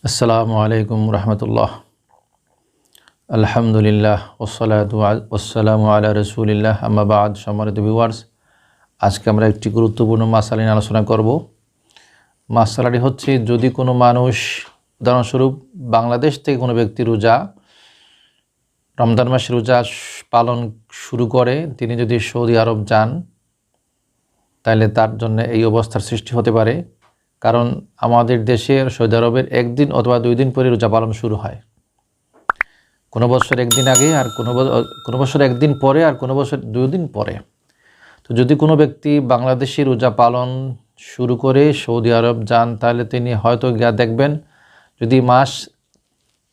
আসসালামু আলাইকুম রহমতুল্লাহ। আলহামদুলিল্লাহ ওসসালাতু ওয়াসসালামু আলা রসুলিল্লাহ আম্মা বাদ। সম্মানিত ভিউয়ার্স, আজকে আমরা একটি গুরুত্বপূর্ণ মাসালা নিয়ে আলোচনা করব। মাসালাটি হচ্ছে, যদি কোনো মানুষ, উদাহরণস্বরূপ বাংলাদেশ থেকে কোনো ব্যক্তি রমজান মাসের রোজা পালন শুরু করে, তিনি যদি সৌদি আরব যান, তাহলে তার জন্য এই অবস্থার সৃষ্টি হতে পারে। কারণ আমাদের দেশের সৌদি আরবের একদিন অথবা 2 দিন পরে রোজা পালন শুরু হয়। কোনো বছর একদিন আগে, আর কোনো বছর একদিন পরে, আর কোনো বছর 2 দিন পরে। তো যদি কোনো ব্যক্তি বাংলাদেশি রোজা পালন শুরু করে সৌদি আরব যান, তাহলে তিনি হয়তো গিয়া দেখবেন, যদি মাস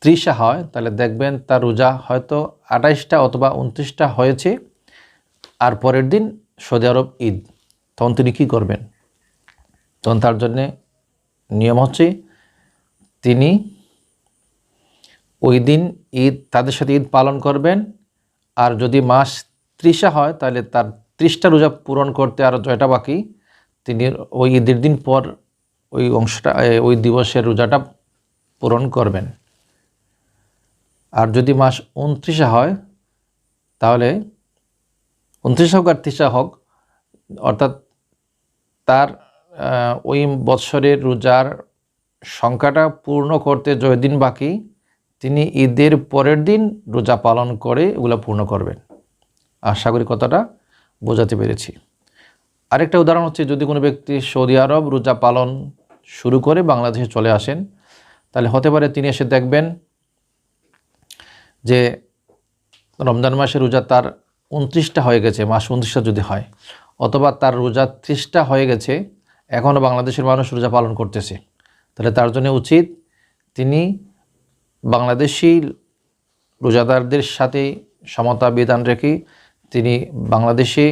30 হয় তাহলে দেখবেন তার রোজা হয়তো 28টা অথবা 29টা হয়েছে, আর পরের দিন সৌদি আরব ঈদ। তখন তিনি কী করবেন? তখন তার জন্যে নিয়ম হচ্ছে, তিনি ওই দিন তাদের সাথে ঈদ পালন করবেন। আর যদি মাস 30 হয় তাহলে তার 30টা রোজা পূরণ করতে আর 6টা বাকি, তিনি ওই ঈদের দিন পর ওই দিবসের রোজাটা পূরণ করবেন। আর যদি মাস 29 হয়, তাহলে 29 হোক আর 30 হোক, অর্থাৎ তার ওই বৎসরের রোজার সংখ্যাটা পূর্ণ করতে 6 দিন বাকি, তিনি ঈদের পরের দিন রোজা পালন করে এগুলো পূর্ণ করবেন। আশা করি কথাটা বোঝাতে পেরেছি। আরেকটা উদাহরণ হচ্ছে, যদি কোনো ব্যক্তি সৌদি আরব রোজা পালন শুরু করে বাংলাদেশে চলে আসেন, তাহলে হতে পারে তিনি এসে দেখবেন যে রমজান মাসের রোজা তার 29টা হয়ে গেছে, মাস 29টা যদি হয়, অথবা তার রোজা 30টা হয়ে গেছে, এখনও বাংলাদেশের মানুষ রোজা পালন করতেছে। তাহলে তার জন্য উচিত, তিনি বাংলাদেশি রোজাদারদের সাথে সমতা বিধান রেখে তিনি বাংলাদেশে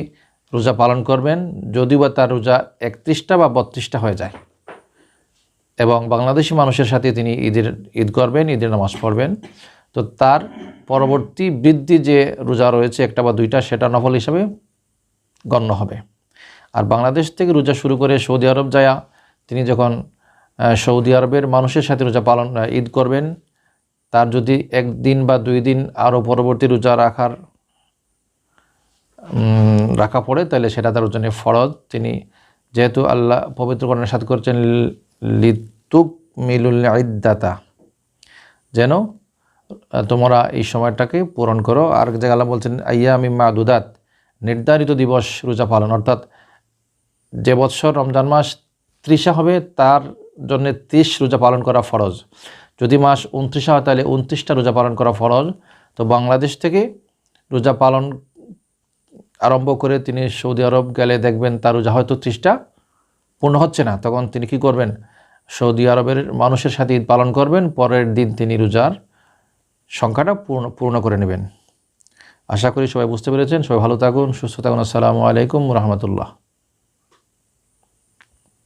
রোজা পালন করবেন, যদিও বা তার রোজা 31টা বা 32টা হয়ে যায়, এবং বাংলাদেশি মানুষের সাথে তিনি ঈদ করবেন, ঈদের নামাজ পড়বেন। তো তার পরবর্তী বৃদ্ধি যে রোজা রয়েছে 1টা বা 2টা, সেটা নফল হিসাবে গণ্য হবে। আর বাংলাদেশ থেকে রোজা শুরু করে সৌদি আরব যায়, তিনি যখন সৌদি আরবের মানুষের সাথে রোজা ঈদ করবেন, তার যদি 1 দিন বা 2 দিন আরও পরবর্তী রোজা রাখা পড়ে, তাহলে সেটা তার জন্য ফরজ। তিনি, যেহেতু আল্লাহ পবিত্র কোরআনে সাথে করছেন, লিতুকমিলুল ইদ্দাতা, যেন তোমরা এই সময়টাকে পূরণ করো। আর জায়গায় আল্লাহ বলছেন আইয়ামিম মাদুদাত, নির্ধারিত দিবস রোজা পালন। অর্থাৎ যে বৎসর রমজান মাস 30 হবে, তার জন্য 30 রোজা পালন করা ফরজ। যদি মাস 29 হয়, তাহলে 29টা রোজা পালন করা ফরজ। তো বাংলাদেশ থেকে রোজা পালন আরম্ভ করে তিনি সৌদি আরব গেলে দেখবেন তার রোজা হয়তো 30টা পূর্ণ হচ্ছে না, তখন তিনি কি করবেন? সৌদি আরবের মানুষের সাথে ঈদ পালন করবেন, পরের দিন তিনি রোজার সংখ্যাটা পূর্ণ করে নেবেন। আশা করি সবাই বুঝতে পেরেছেন। সবাই ভালো থাকুন, সুস্থ থাকুন। আসসালামু আলাইকুম রহমতুল্লাহ।